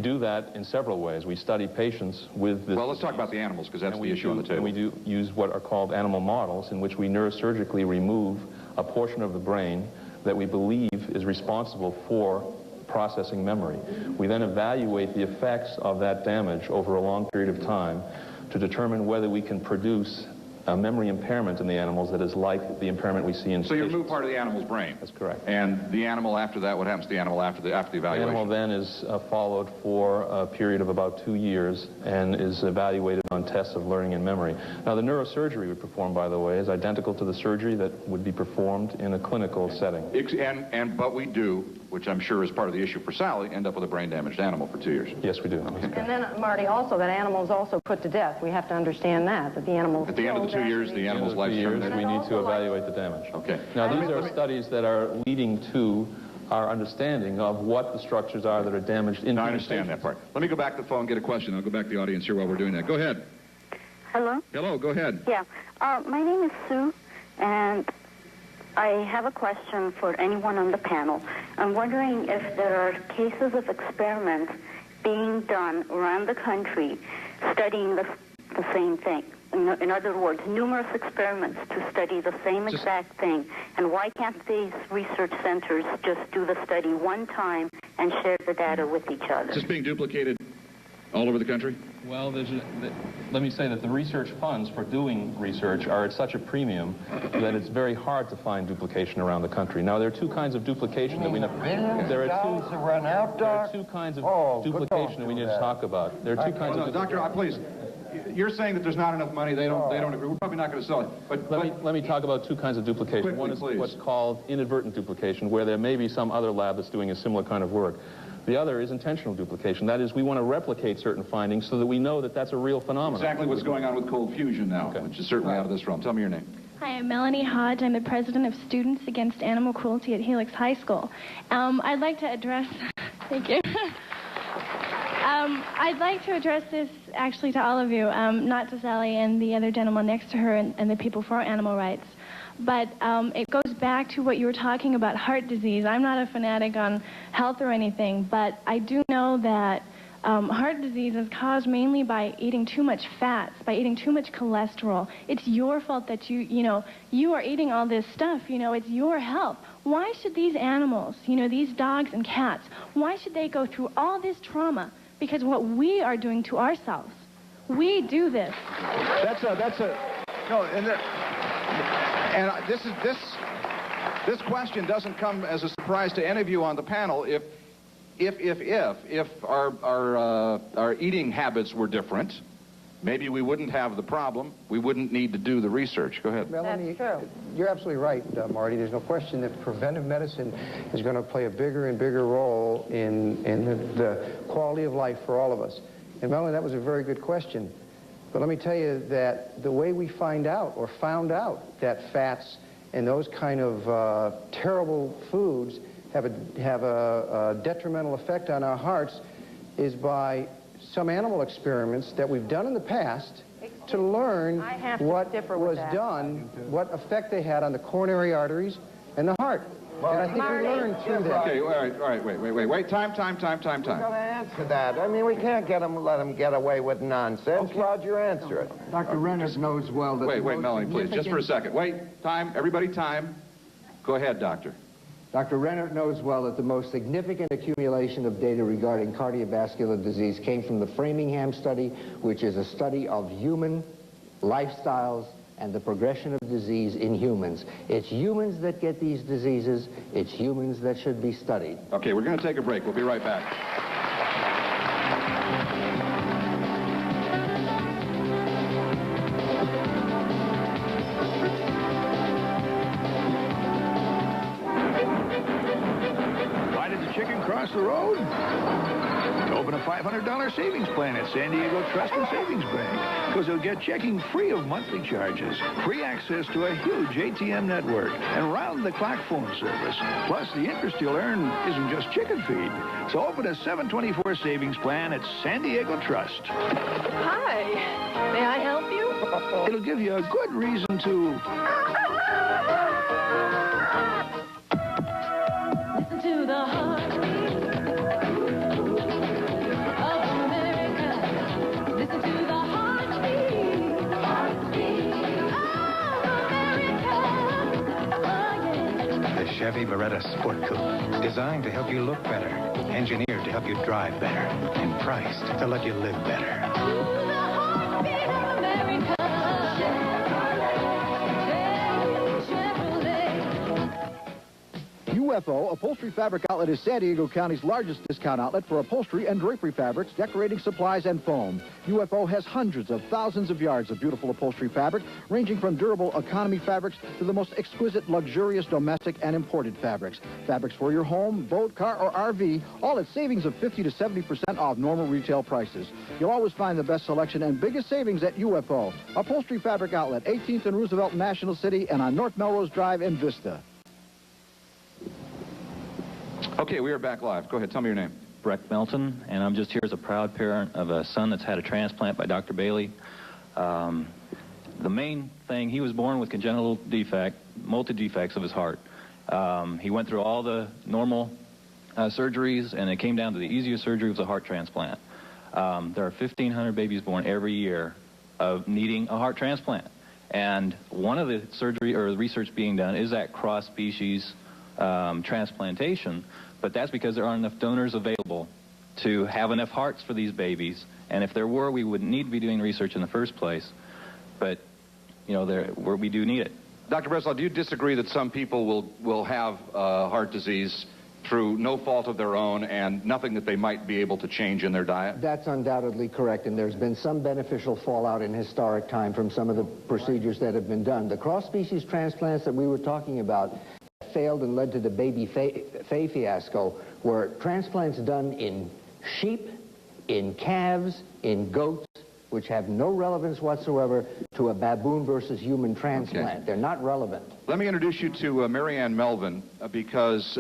We do that in several ways. We study patients with this. Well, let's talk about the animals, because that's the issue on the table. And we do use what are called animal models, in which we neurosurgically remove a portion of the brain that we believe is responsible for processing memory. We then evaluate the effects of that damage over a long period of time to determine whether we can produce a memory impairment in the animals that is like the impairment we see in So you remove part of the animal's brain. That's correct. And the animal after that, what happens to the animal after the evaluation? The animal then is followed for a period of about 2 years and is evaluated on tests of learning and memory. Now, the neurosurgery we perform, by the way, is identical to the surgery that would be performed in a clinical setting. But we do, which I'm sure is part of the issue for Sally, end up with a brain-damaged animal for 2 years. Yes, we do. Okay. And then, Marty, also that animals also put to death. We have to understand that the animals... At the end of the 2 years, the animal's life terminated. We need to evaluate the damage. Okay. Now, these are studies that are leading to our understanding of what the structures are that are damaged in. I understand that part. Let me go back to the phone and get a question. I'll go back to the audience here while we're doing that. Go ahead. Hello? Hello, go ahead. Yeah. My name is Sue, and I have a question for anyone on the panel. I'm wondering if there are cases of experiments being done around the country studying the same thing. In other words, numerous experiments to study the same exact thing. And why can't these research centers just do the study one time and share the data with each other? Is this being duplicated all over the country? Well, let me say that the research funds for doing research are at such a premium that it's very hard to find duplication around the country. Now, there are two kinds of duplication that we know. There are two kinds of duplication that we need to talk about. There are two kinds of... Doctor, please. You're saying that there's not enough money. They don't agree. We're probably not going to sell it. But let me talk about two kinds of duplication. Quickly, one is please. What's called inadvertent duplication, where there may be some other lab that's doing a similar kind of work. The other is intentional duplication. That is, we want to replicate certain findings so that we know that that's a real phenomenon. Exactly what's going on with cold fusion now, which is certainly out of this realm. Tell me your name. Hi, I'm Melanie Hodge. I'm the president of Students Against Animal Cruelty at Helix High School. I'd like to address... Thank you. I'd like to address this actually to all of you, not to Sally and the other gentleman next to her and the people for animal rights. But it goes back to what you were talking about, heart disease. I'm not a fanatic on health or anything, but I do know that heart disease is caused mainly by eating too much fats, by eating too much cholesterol. It's your fault that you are eating all this stuff. It's your health. Why should these animals, these dogs and cats, why should they go through all this trauma? Because what we are doing to ourselves, we do this. This question doesn't come as a surprise to any of you on the panel. If our eating habits were different, maybe we wouldn't have the problem. We wouldn't need to do the research. Go ahead. Melanie, you're absolutely right, Marty. There's no question that preventive medicine is going to play a bigger and bigger role in the quality of life for all of us. And Melanie, that was a very good question. But let me tell you that the way we found out that fats and those kind of terrible foods have a detrimental effect on our hearts is by some animal experiments that we've done in the past to learn what was done, what effect they had on the coronary arteries and the heart. And I think we learned through that. Okay, all right, wait. Time. We've got to answer that. I mean, we can't let them get away with nonsense. Okay. Roger, answer it. Dr. Renner knows well that... Wait, Melanie, please, just for a second. Wait, time, everybody, time. Go ahead, Doctor. Dr. Renner knows well that the most significant accumulation of data regarding cardiovascular disease came from the Framingham study, which is a study of human lifestyles and the progression of disease in humans. It's humans that get these diseases. It's humans that should be studied. Okay, we're going to take a break. We'll be right back. Why did the chicken cross the road? To open a $500 savings plan at San Diego Trust and Savings Bank, because they'll get checking free of monthly charges, free access to a huge ATM network, and round-the-clock phone service. Plus, the interest you'll earn isn't just chicken feed. So open a 724 savings plan at San Diego Trust. Hi. May I help you? It'll give you a good reason to... Listen to the heartbeat. heavy Beretta Sport Coupe. Designed to help you look better. Engineered to help you drive better. And priced to let you live better. UFO Upholstery Fabric Outlet is San Diego County's largest discount outlet for upholstery and drapery fabrics, decorating supplies, and foam. UFO has hundreds of thousands of yards of beautiful upholstery fabric, ranging from durable economy fabrics to the most exquisite, luxurious domestic and imported fabrics. Fabrics for your home, boat, car, or RV, all at savings of 50 to 70% off normal retail prices. You'll always find the best selection and biggest savings at UFO. Upholstery Fabric Outlet, 18th and Roosevelt in National City, and on North Melrose Drive in Vista. Okay, we are back live. Go ahead, tell me your name. Breck Melton, and I'm just here as a proud parent of a son that's had a transplant by Dr. Bailey. The main thing, he was born with congenital defect, multi-defects of his heart. He went through all the normal surgeries, and it came down to the easiest surgery was a heart transplant. There are 1,500 babies born every year of needing a heart transplant. And one of the surgery or the research being done is that cross-species transplantation, but that's because there aren't enough donors available to have enough hearts for these babies. And if there were, we wouldn't need to be doing research in the first place. But, you know, we do need it. Dr. Breslau, do you disagree that some people will have heart disease through no fault of their own and nothing that they might be able to change in their diet? That's undoubtedly correct, and there's been some beneficial fallout in historic time from some of the procedures that have been done. The cross-species transplants that we were talking about failed and led to the baby Faye fiasco, were transplants done in sheep, in calves, in goats, which have no relevance whatsoever to a baboon versus human transplant. Okay. They're not relevant. Let me introduce you to Marianne Melvin, because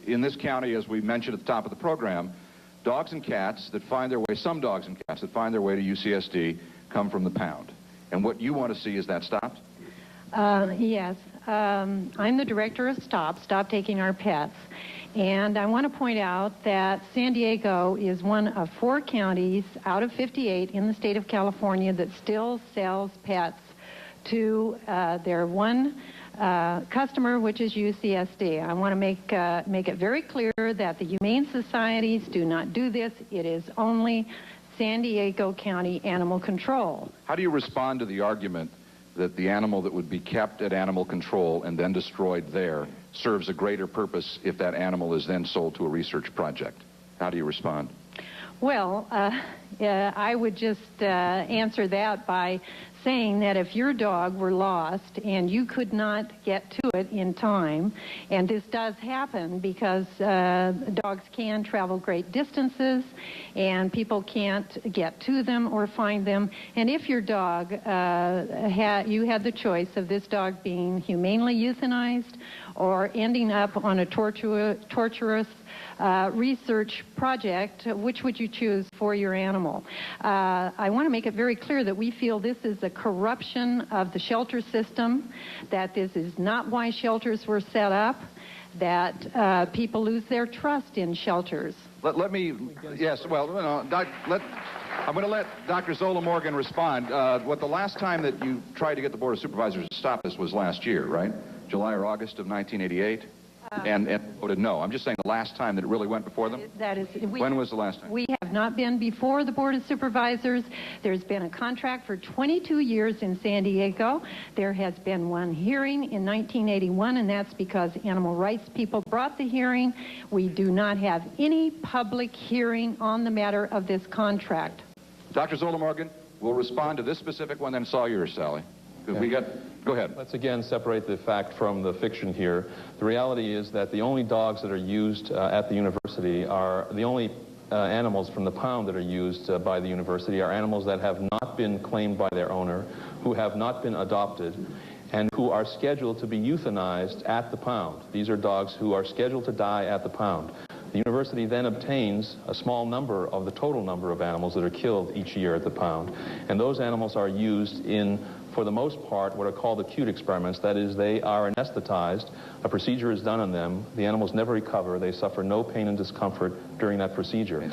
in this county, as we mentioned at the top of the program, dogs and cats that find their way, some dogs and cats that find their way to UCSD come from the pound. And what you want to see is that stopped? Yes. I'm the director of Stop Taking Our Pets. And I want to point out that San Diego is one of 4 counties out of 58 in the state of California that still sells pets to their one customer, which is UCSD. I want to make it very clear that the humane societies do not do this. It is only San Diego County Animal Control. How do you respond to the argument that the animal that would be kept at animal control and then destroyed there serves a greater purpose if that animal is then sold to a research project? How do you respond? Well, I would just answer that by saying that if your dog were lost and you could not get to it in time, and this does happen because dogs can travel great distances and people can't get to them or find them, and if your dog, you had the choice of this dog being humanely euthanized or ending up on a torturous research project, which would you choose for your animal? I want to make it very clear that we feel this is a corruption of the shelter system, that this is not why shelters were set up, that people lose their trust in shelters. Let me, yes, well, no, I'm going to let Dr. Zola Morgan respond. The last time that you tried to get the Board of Supervisors to stop this was last year, right? July or August of 1988? And voted no. I'm just saying the last time that it really went before them? When was the last time? We have not been before the Board of Supervisors. There's been a contract for 22 years in San Diego. There has been one hearing in 1981, and that's because animal rights people brought the hearing. We do not have any public hearing on the matter of this contract. Dr. Zola Morgan will respond to this specific one, then saw yours, Sally. Because we got... Go ahead. Let's again separate the fact from the fiction here. The reality is that the only dogs that are used at the university are the only animals from the pound that are used by the university are animals that have not been claimed by their owner, who have not been adopted, and who are scheduled to be euthanized at the pound. These are dogs who are scheduled to die at the pound. The university then obtains a small number of the total number of animals that are killed each year at the pound, and those animals are used in, for the most part, what are called acute experiments. That is, they are anesthetized, a procedure is done on them, the animals never recover, they suffer no pain and discomfort during that procedure.